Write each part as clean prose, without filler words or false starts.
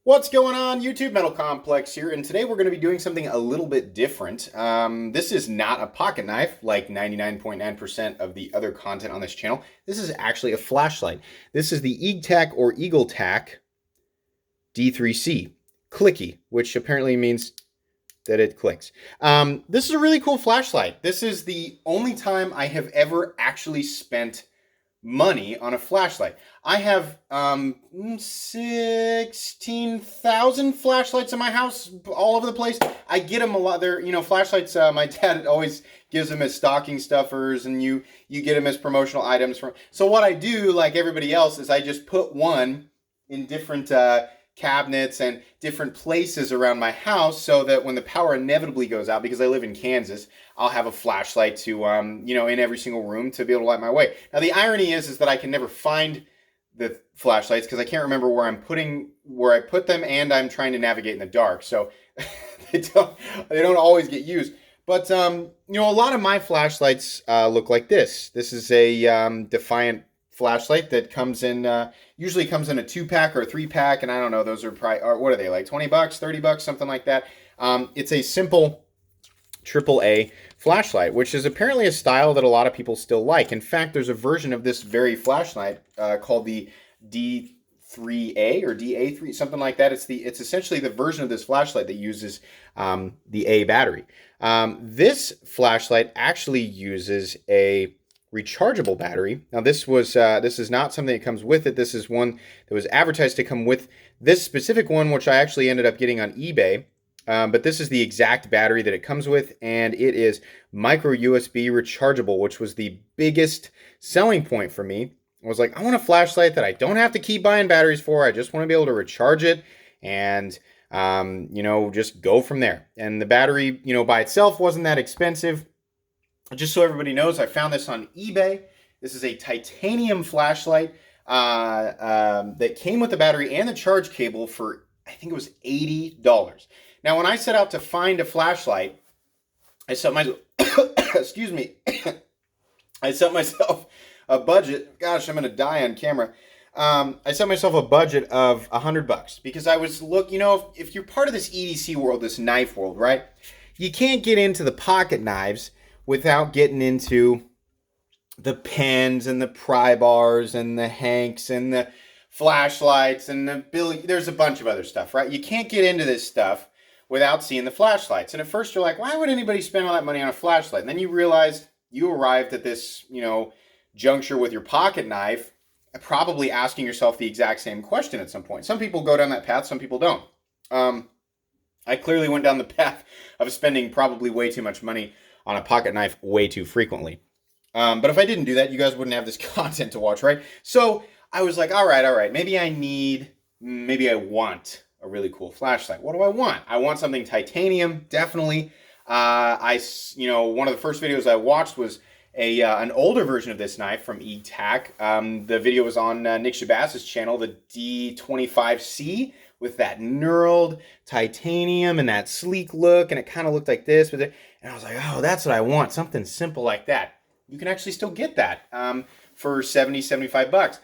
What's going on, YouTube? Metal Complex here, and today we're going to be doing something a little bit different. This is not a pocket knife like 99.9% of the other content on this channel. This is actually a flashlight. This is the Eagletac or Eagletac D3C, Clicky, which apparently means that it clicks. This is a really cool flashlight. This is the only time I have ever actually spent money on a flashlight. I have 16,000 flashlights in my house all over the place. I get them a lot. They're, flashlights, my dad always gives them as stocking stuffers, and you get them as promotional items. So what I do, like everybody else, is I just put one in different cabinets and different places around my house, so that when the power inevitably goes out, because I live in Kansas, I'll have a flashlight to, in every single room to be able to light my way. Now, the irony is that I can never find the flashlights because I can't remember where I put them, and I'm trying to navigate in the dark, so they don't always get used. But a lot of my flashlights look like this. This is a Defiant flashlight that comes in, usually comes in a 2-pack or a 3-pack, and I don't know, those are probably, what are they, like 20 bucks, 30 bucks, something like that. It's a simple AAA flashlight, which is apparently a style that a lot of people still like. In fact, there's a version of this very flashlight called the D3A or DA3, something like that. It's essentially the version of this flashlight that uses the A battery. This flashlight actually uses a rechargeable battery. Now, this is not something that comes with it. This is one that was advertised to come with this specific one, which I actually ended up getting on eBay. But this is the exact battery that it comes with, and it is micro USB rechargeable, which was the biggest selling point for me. I was like, I want a flashlight that I don't have to keep buying batteries for. I just want to be able to recharge it and, just go from there. And the battery, by itself wasn't that expensive. Just so everybody knows, I found this on eBay. This is a titanium flashlight that came with the battery and the charge cable for, I think it was $80. Now, when I set out to find a flashlight, I set my excuse me, I set myself a budget. Gosh, I'm gonna die on camera. I set myself a budget of $100 because I was if you're part of this EDC world, this knife world, right? You can't get into the pocket knives without getting into the pens and the pry bars and the hanks and the flashlights and there's a bunch of other stuff, right? You can't get into this stuff without seeing the flashlights. And at first you're like, why would anybody spend all that money on a flashlight? And then you realize you arrived at this, juncture with your pocket knife, probably asking yourself the exact same question at some point. Some people go down that path, some people don't. I clearly went down the path of spending probably way too much money on a pocket knife way too frequently. But if I didn't do that, you guys wouldn't have this content to watch, right? So I was like, all right, maybe I want a really cool flashlight. What do I want? I want something titanium, definitely. One of the first videos I watched was an older version of this knife from Eagletac. The video was on Nick Shabazz's channel, the D25C, with that knurled titanium and that sleek look, and it kind of looked like this with it. And I was like, oh, that's what I want, something simple like that. You can actually still get that for 70, 75 bucks.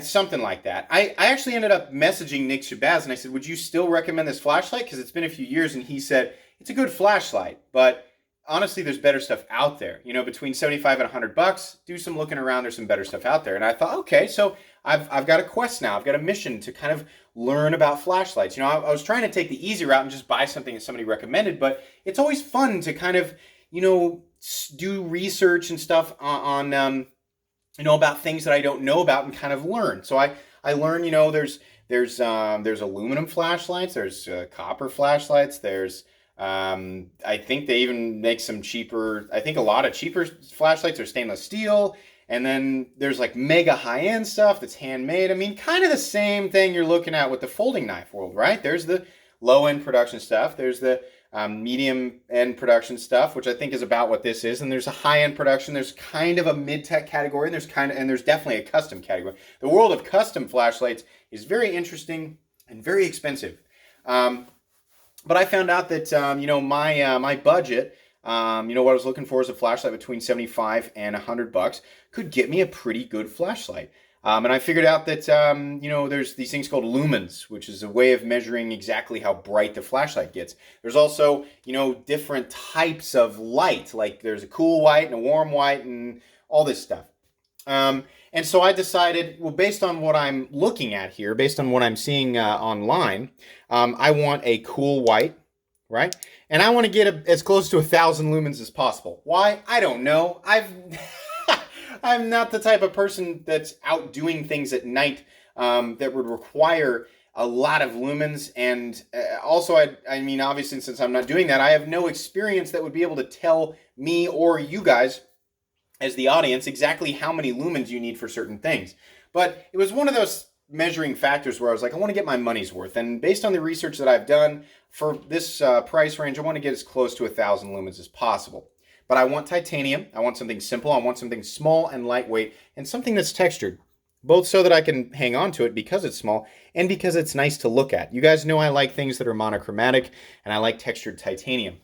Something like that. I actually ended up messaging Nick Shabazz, and I said, would you still recommend this flashlight? Because it's been a few years, and he said, it's a good flashlight, but honestly, there's better stuff out there. Between 75 and 100 bucks, do some looking around. There's some better stuff out there. And I thought, okay, so I've got a quest now. I've got a mission to kind of learn about flashlights. I was trying to take the easy route and just buy something that somebody recommended, but it's always fun to kind of, do research and stuff on about things that I don't know about and kind of learn. So I learned, there's aluminum flashlights, there's copper flashlights, there's I think they even make some cheaper. I think a lot of cheaper flashlights are stainless steel, and then there's like mega high-end stuff that's handmade. I mean, kind of the same thing you're looking at with the folding knife world, right? There's the low-end production stuff. There's the medium-end production stuff, which I think is about what this is. And there's a high-end production. There's kind of a mid-tech category, and there's definitely a custom category. The world of custom flashlights is very interesting and very expensive. But I found out that, my budget, what I was looking for is a flashlight between 75 and 100 bucks, could get me a pretty good flashlight. And I figured out that, you know, there's these things called lumens, which is a way of measuring exactly how bright the flashlight gets. There's also, you know, different types of light, like there's a cool white and a warm white and all this stuff. And so I decided, well, based on what I'm looking at here, based on what I'm seeing online, I want a cool white, right? And I want to get as close to 1,000 lumens as possible. Why? I don't know. I'm not the type of person that's out doing things at night that would require a lot of lumens. And also, I mean, obviously, since I'm not doing that, I have no experience that would be able to tell me or you guys as the audience exactly how many lumens you need for certain things. But it was one of those measuring factors where I was like, I want to get my money's worth. And based on the research that I've done for this price range, I want to get as close to 1,000 lumens as possible. But I want titanium, I want something simple, I want something small and lightweight, and something that's textured. Both so that I can hang on to it because it's small, and because it's nice to look at. You guys know I like things that are monochromatic, and I like textured titanium.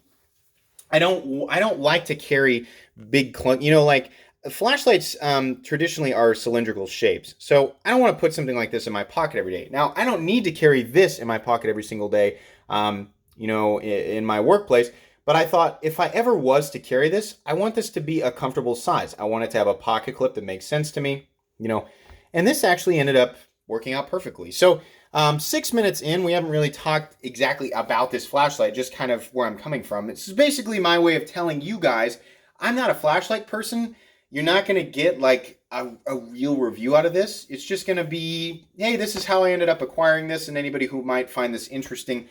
I don't like to carry big clunk, you know, like flashlights traditionally are cylindrical shapes. So I don't want to put something like this in my pocket every day. Now, I don't need to carry this in my pocket every single day, you know, in my workplace. But I thought if I ever was to carry this, I want this to be a comfortable size. I want it to have a pocket clip that makes sense to me, you know, and this actually ended up working out perfectly. So 6 minutes in, we haven't really talked exactly about this flashlight, just kind of where I'm coming from. It's basically my way of telling you guys, I'm not a flashlight person. You're not going to get like a real review out of this. It's just going to be, hey, this is how I ended up acquiring this, and anybody who might find this interesting,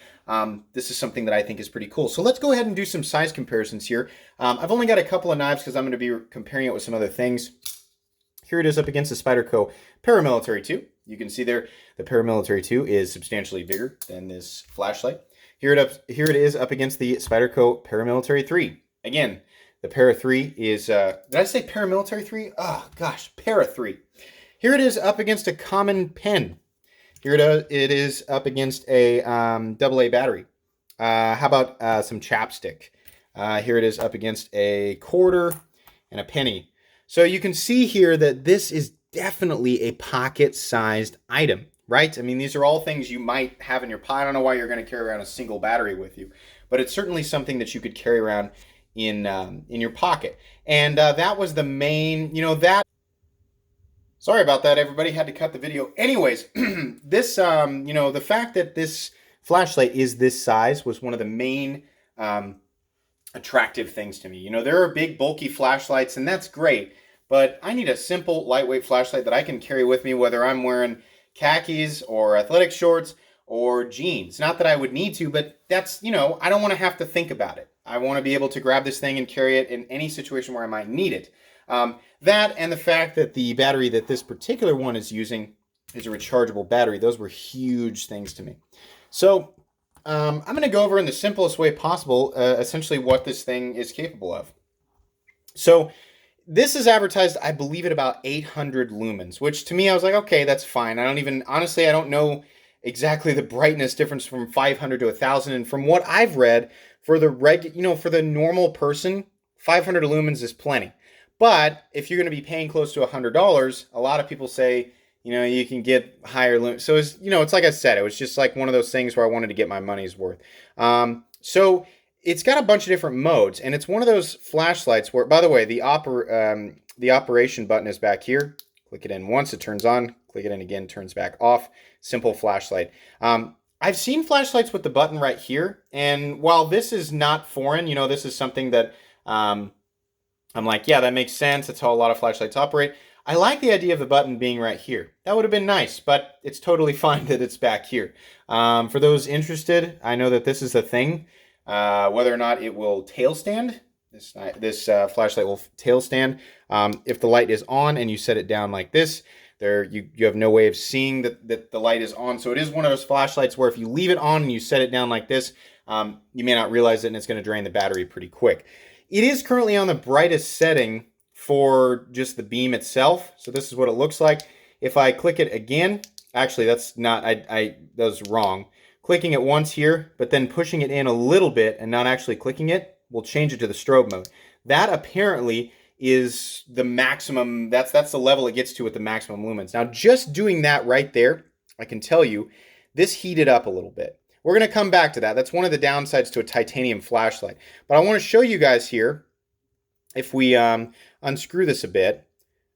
this is something that I think is pretty cool. So let's go ahead and do some size comparisons here. I've only got a couple of knives because I'm going to be comparing it with some other things. Here it is up against the Spyderco Paramilitary 2. You can see there the Paramilitary 2 is substantially bigger than this flashlight. Here it is up against the Spyderco Paramilitary 3. Again, the Para 3 is, did I say Paramilitary 3? Oh, gosh, Para 3. Here it is up against a common pen. Here it is up against a AA battery. How about some chapstick? Here it is up against a quarter and a penny. So you can see here that this is definitely a pocket-sized item, right? I mean, these are all things you might have in your pocket. I don't know why you're going to carry around a single battery with you, but it's certainly something that you could carry around in your pocket. And that was the main, you know, that, sorry about that, everybody, had to cut the video. Anyways, this, you know, the fact that this flashlight is this size was one of the main attractive things to me. You know, there are big bulky flashlights, and that's great, but I need a simple lightweight flashlight that I can carry with me whether I'm wearing khakis or athletic shorts or jeans. Not that I would need to, but that's, you know, I don't want to have to think about it. I want to be able to grab this thing and carry it in any situation where I might need it. That and the fact that the battery that this particular one is using is a rechargeable battery. Those were huge things to me. So I'm going to go over in the simplest way possible essentially what this thing is capable of. So this is advertised, I believe, at about 800 lumens, which to me, I was like, okay, that's fine. Honestly, I don't know exactly the brightness difference from 500 to 1,000. And from what I've read, for the normal person, 500 lumens is plenty. But if you're going to be paying close to $100, a lot of people say, you know, you can get higher lumens. So it's, you know, it's like I said, it was just like one of those things where I wanted to get my money's worth. So it's got a bunch of different modes, and it's one of those flashlights where, by the way, the operation button is back here. Click it in once, it turns on. Click it in again, turns back off. Simple flashlight. I've seen flashlights with the button right here, and while this is not foreign, you know, this is something that I'm like, yeah, that makes sense. That's how a lot of flashlights operate. I like the idea of the button being right here. That would have been nice, but it's totally fine that it's back here. For those interested, I know that this is a thing. Whether or not it will tail stand, this flashlight will tail stand. If the light is on and you set it down like this, you have no way of seeing that the light is on. So it is one of those flashlights where if you leave it on and you set it down like this, you may not realize it, and it's going to drain the battery pretty quick. It is currently on the brightest setting for just the beam itself. So this is what it looks like. If I click it again, actually that's not, that was wrong. Clicking it once here, but then pushing it in a little bit and not actually clicking it will change it to the strobe mode. That apparently is the maximum. That's the level it gets to with the maximum lumens. Now, just doing that right there, I can tell you, this heated up a little bit. We're going to come back to that. That's one of the downsides to a titanium flashlight. But I want to show you guys here, if we unscrew this a bit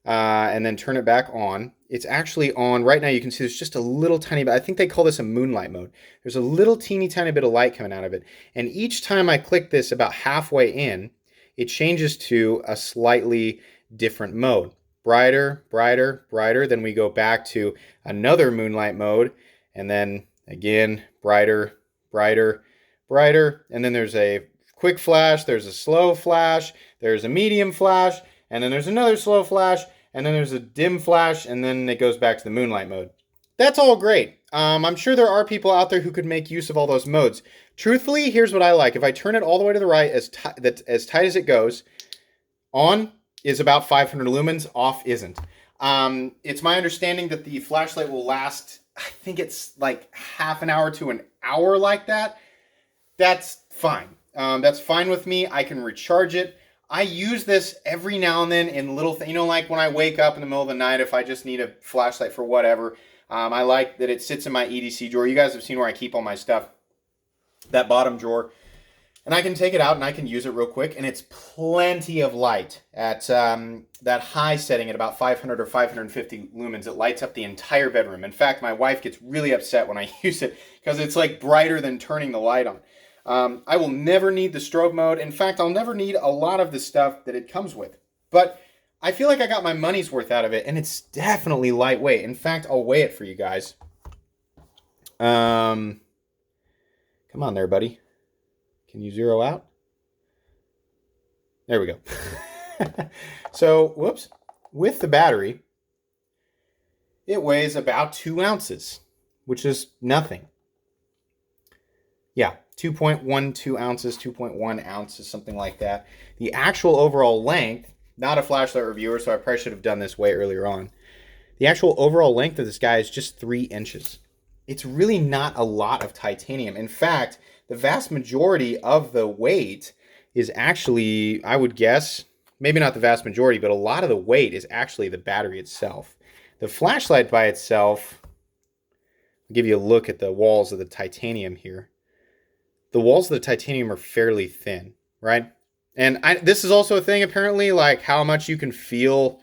and then turn it back on, it's actually on. Right now you can see there's just a little tiny bit. I think they call this a moonlight mode. There's a little teeny tiny bit of light coming out of it. And each time I click this about halfway in, it changes to a slightly different mode. Brighter, brighter, brighter. Then we go back to another moonlight mode. And then again, brighter, brighter, brighter. And then there's a quick flash, there's a slow flash, there's a medium flash, and then there's another slow flash, and then there's a dim flash, and then it goes back to the moonlight mode. That's all great. I'm sure there are people out there who could make use of all those modes. Truthfully, here's what I like. If I turn it all the way to the right, as tight as it goes, on is about 500 lumens, off isn't. It's my understanding that the flashlight will last, I think it's like half an hour to an hour like that. That's fine. That's fine with me. I can recharge it. I use this every now and then in little things, like when I wake up in the middle of the night, if I just need a flashlight for whatever. I like that it sits in my EDC drawer. You guys have seen where I keep all my stuff, that bottom drawer. And I can take it out and I can use it real quick. And it's plenty of light at that high setting at about 500 or 550 lumens. It lights up the entire bedroom. In fact, my wife gets really upset when I use it because it's like brighter than turning the light on. I will never need the strobe mode. In fact, I'll never need a lot of the stuff that it comes with. But I feel like I got my money's worth out of it, and it's definitely lightweight. In fact, I'll weigh it for you guys. Come on there, buddy. Can you zero out? There we go. So, whoops. With the battery, it weighs about 2 ounces, which is nothing. Yeah, 2.12 ounces, 2.1 ounces, something like that. The actual overall length, not a flashlight reviewer, so I probably should have done this way earlier on. The actual overall length of this guy is just 3 inches. It's really not a lot of titanium. In fact, the vast majority of the weight is actually, I would guess, maybe not the vast majority, but a lot of the weight is actually the battery itself. The flashlight by itself, I'll give you a look at the walls of the titanium here. The walls of the titanium are fairly thin, right? And this is also a thing, apparently, like how much you can feel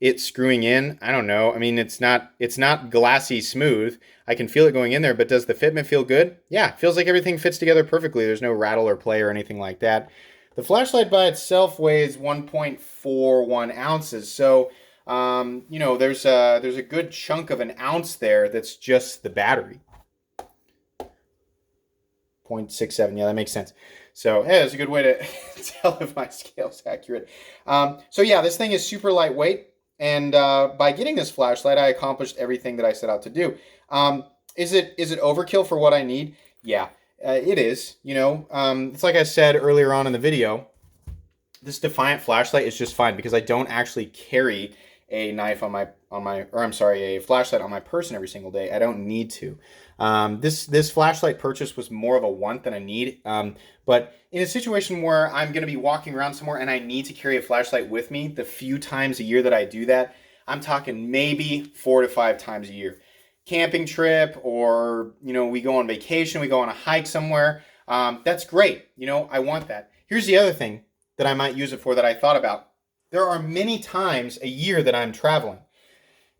it screwing in. I don't know. I mean, it's not glassy smooth. I can feel it going in there, but does the fitment feel good? Yeah, it feels like everything fits together perfectly. There's no rattle or play or anything like that. The flashlight by itself weighs 1.41 ounces. So, there's a good chunk of an ounce there that's just the battery. 0.67, yeah, that makes sense. So, yeah, that's a good way to tell if my scale's accurate. So, yeah, this thing is super lightweight. And by getting this flashlight, I accomplished everything that I set out to do. Is it overkill for what I need? Yeah, it is. It's like I said earlier on in the video, this Defiant flashlight is just fine because I don't actually carry a knife a flashlight on my person every single day. I don't need to. This flashlight purchase was more of a want than a need. But in a situation where I'm going to be walking around somewhere and I need to carry a flashlight with me, the few times a year that I do that, I'm talking maybe 4 to 5 times a year. Camping trip, or, we go on vacation, we go on a hike somewhere. That's great. I want that. Here's the other thing that I might use it for that I thought about. There are many times a year that I'm traveling.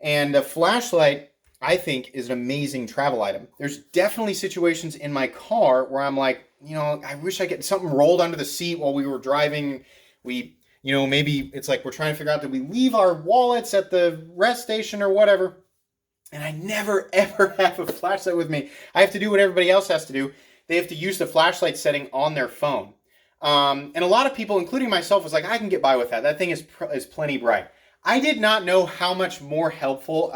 And a flashlight, I think, is an amazing travel item. There's definitely situations in my car where I'm like, I wish I get something rolled under the seat while we were driving. Maybe it's like we're trying to figure out, did we leave our wallets at the rest station or whatever? And I never, ever have a flashlight with me. I have to do what everybody else has to do. They have to use the flashlight setting on their phone. And a lot of people, including myself, was like, I can get by with that. That thing is plenty bright. I did not know how much more helpful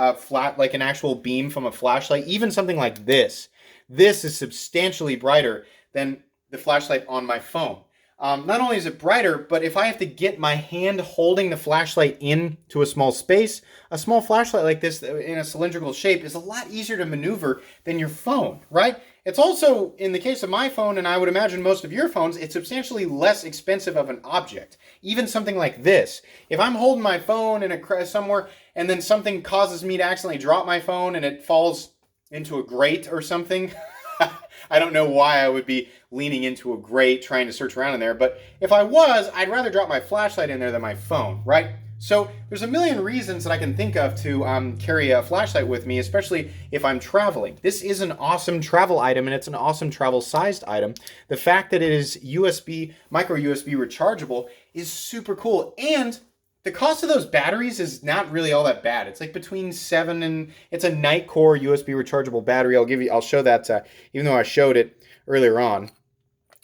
like an actual beam from a flashlight, even something like this. This is substantially brighter than the flashlight on my phone. not only is it brighter, but if I have to get my hand holding the flashlight into a small space, a small flashlight like this in a cylindrical shape is a lot easier to maneuver than your phone, right? It's also, in the case of my phone, and I would imagine most of your phones, it's substantially less expensive of an object. Even something like this. If I'm holding my phone in somewhere and then something causes me to accidentally drop my phone and it falls into a grate or something, I don't know why I would be leaning into a grate trying to search around in there, but if I was, I'd rather drop my flashlight in there than my phone, right? So there's a million reasons that I can think of to carry a flashlight with me, especially if I'm traveling. This is an awesome travel item, and it's an awesome travel-sized item. The fact that it is micro USB rechargeable is super cool, and the cost of those batteries is not really all that bad. It's like between $7 and it's a night core USB rechargeable battery. I'll show that, even though I showed it earlier on.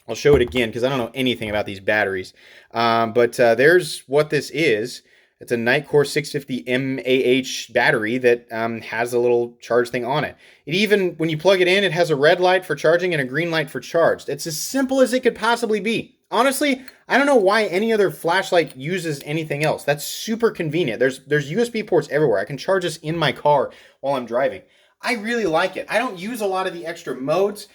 I'll show it again because I don't know anything about these batteries. But there's what this is. It's a Nightcore 650 mAh battery that has a little charge thing on it. It even, when you plug it in, it has a red light for charging and a green light for charged. It's as simple as it could possibly be. Honestly, I don't know why any other flashlight uses anything else. That's super convenient. There's USB ports everywhere. I can charge this in my car while I'm driving. I really like it. I don't use a lot of the extra modes.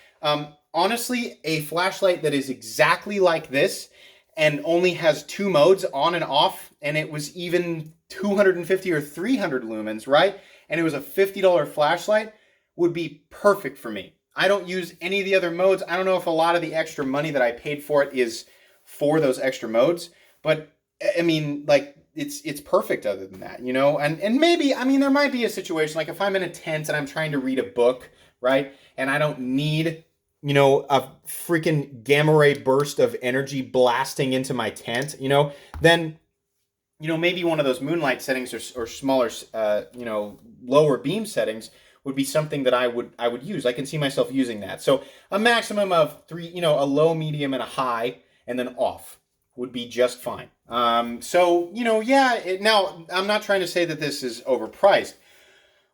Honestly, a flashlight that is exactly like this and only has 2 modes, on and off, and it was even 250 or 300 lumens, right? And it was a $50 flashlight, would be perfect for me. I don't use any of the other modes. I don't know if a lot of the extra money that I paid for it is for those extra modes, but I mean, like, it's perfect other than that, you know? And maybe, I mean, there might be a situation, like if I'm in a tent and I'm trying to read a book, right? And I don't need, you know, a freaking gamma ray burst of energy blasting into my tent, you know, then, you know, maybe one of those moonlight settings or smaller, you know, lower beam settings would be something that I would use. I can see myself using that. So a maximum of 3, you know, a low, medium, and a high, and then off would be just fine. So, you know, yeah, now I'm not trying to say that this is overpriced.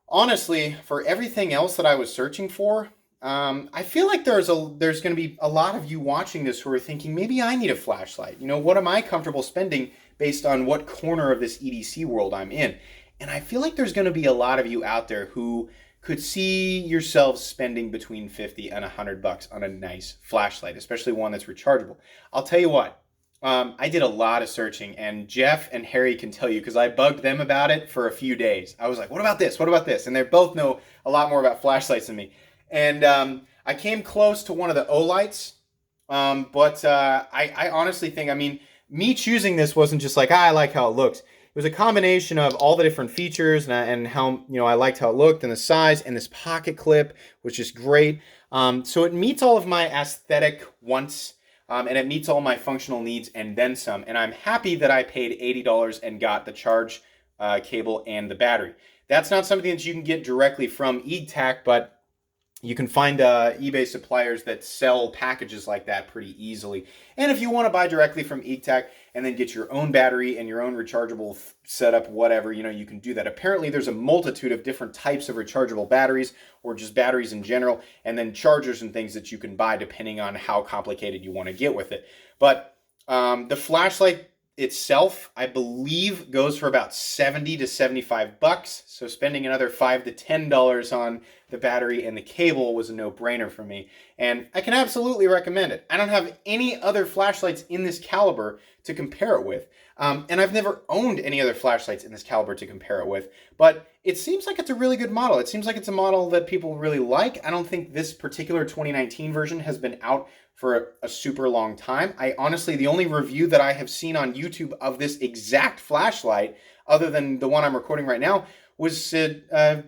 Honestly, for everything else that I was searching for, I feel like there's going to be a lot of you watching this who are thinking, maybe I need a flashlight. You know, what am I comfortable spending based on what corner of this EDC world I'm in? And I feel like there's going to be a lot of you out there who could see yourselves spending between 50 and $100 on a nice flashlight, especially one that's rechargeable. I'll tell you what, I did a lot of searching, and Jeff and Harry can tell you, because I bugged them about it for a few days. I was like, what about this? What about this? And they both know a lot more about flashlights than me. And I came close to one of the Olights, but I honestly think, I mean, me choosing this wasn't just like, I like how it looks. It was a combination of all the different features and how, you know, I liked how it looked and the size and this pocket clip, which is great. So it meets all of my aesthetic wants, and it meets all my functional needs and then some. And I'm happy that I paid $80 and got the charge cable and the battery. That's not something that you can get directly from Eagletac, but you can find eBay suppliers that sell packages like that pretty easily. And if you want to buy directly from Eagletac and then get your own battery and your own rechargeable setup, whatever, you know, you can do that. Apparently, there's a multitude of different types of rechargeable batteries, or just batteries in general, and then chargers and things that you can buy depending on how complicated you want to get with it. But the flashlight itself, I believe, goes for about 70 to 75 bucks. So spending another $5 to $10 on the battery and the cable was a no-brainer for me. And I can absolutely recommend it. I don't have any other flashlights in this caliber to compare it with. And I've never owned any other flashlights in this caliber to compare it with. But it seems like it's a really good model. It seems like it's a model that people really like. I don't think this particular 2019 version has been out for a super long time. I honestly, the only review that I have seen on YouTube of this exact flashlight, other than the one I'm recording right now, was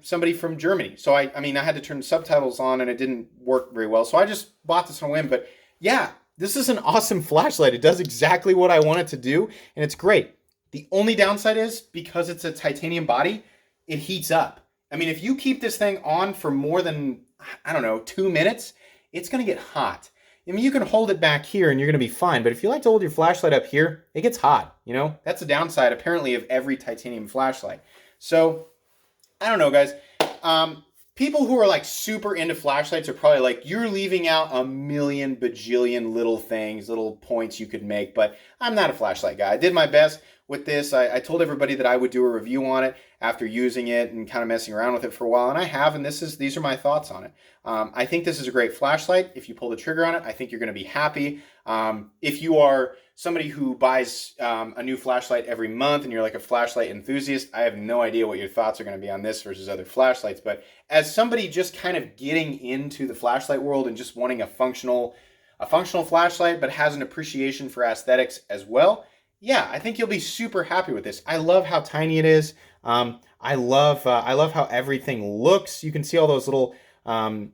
somebody from Germany. So I mean, I had to turn subtitles on and it didn't work very well. So I just bought this on a whim. But yeah, this is an awesome flashlight. It does exactly what I want it to do, and it's great. The only downside is, because it's a titanium body, it heats up. I mean, if you keep this thing on for more than, I don't know, 2 minutes, it's going to get hot. I mean, you can hold it back here and you're going to be fine. But if you like to hold your flashlight up here, it gets hot. You know, that's the downside, apparently, of every titanium flashlight. So, I don't know, guys. people who are like super into flashlights are probably like, you're leaving out a million bajillion little things, little points you could make, but I'm not a flashlight guy. I did my best with this. I told everybody that I would do a review on it after using it and kind of messing around with it for a while, and I have, and these are my thoughts on it. I think this is a great flashlight. If you pull the trigger on it, I think you're going to be happy. If you are somebody who buys a new flashlight every month and you're like a flashlight enthusiast, I have no idea what your thoughts are going to be on this versus other flashlights. But as somebody just kind of getting into the flashlight world and just wanting a functional flashlight, but has an appreciation for aesthetics as well, yeah, I think you'll be super happy with this. I love how tiny it is. I love how everything looks. You can see all those little kind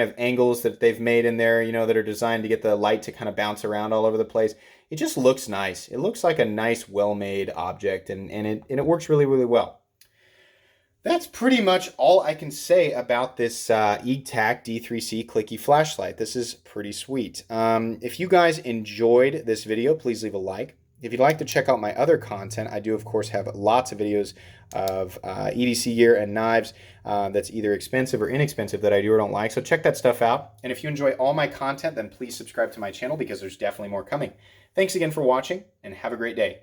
of angles that they've made in there, that are designed to get the light to kind of bounce around all over the place. It just looks nice. It looks like a nice, well-made object, and it works really, really well. That's pretty much all I can say about this Eagletac D3C Clicky flashlight. This is pretty sweet. If you guys enjoyed this video, please leave a like. If you'd like to check out my other content, I do, of course, have lots of videos of EDC gear and knives that's either expensive or inexpensive that I do or don't like. So check that stuff out. And if you enjoy all my content, then please subscribe to my channel because there's definitely more coming. Thanks again for watching, and have a great day.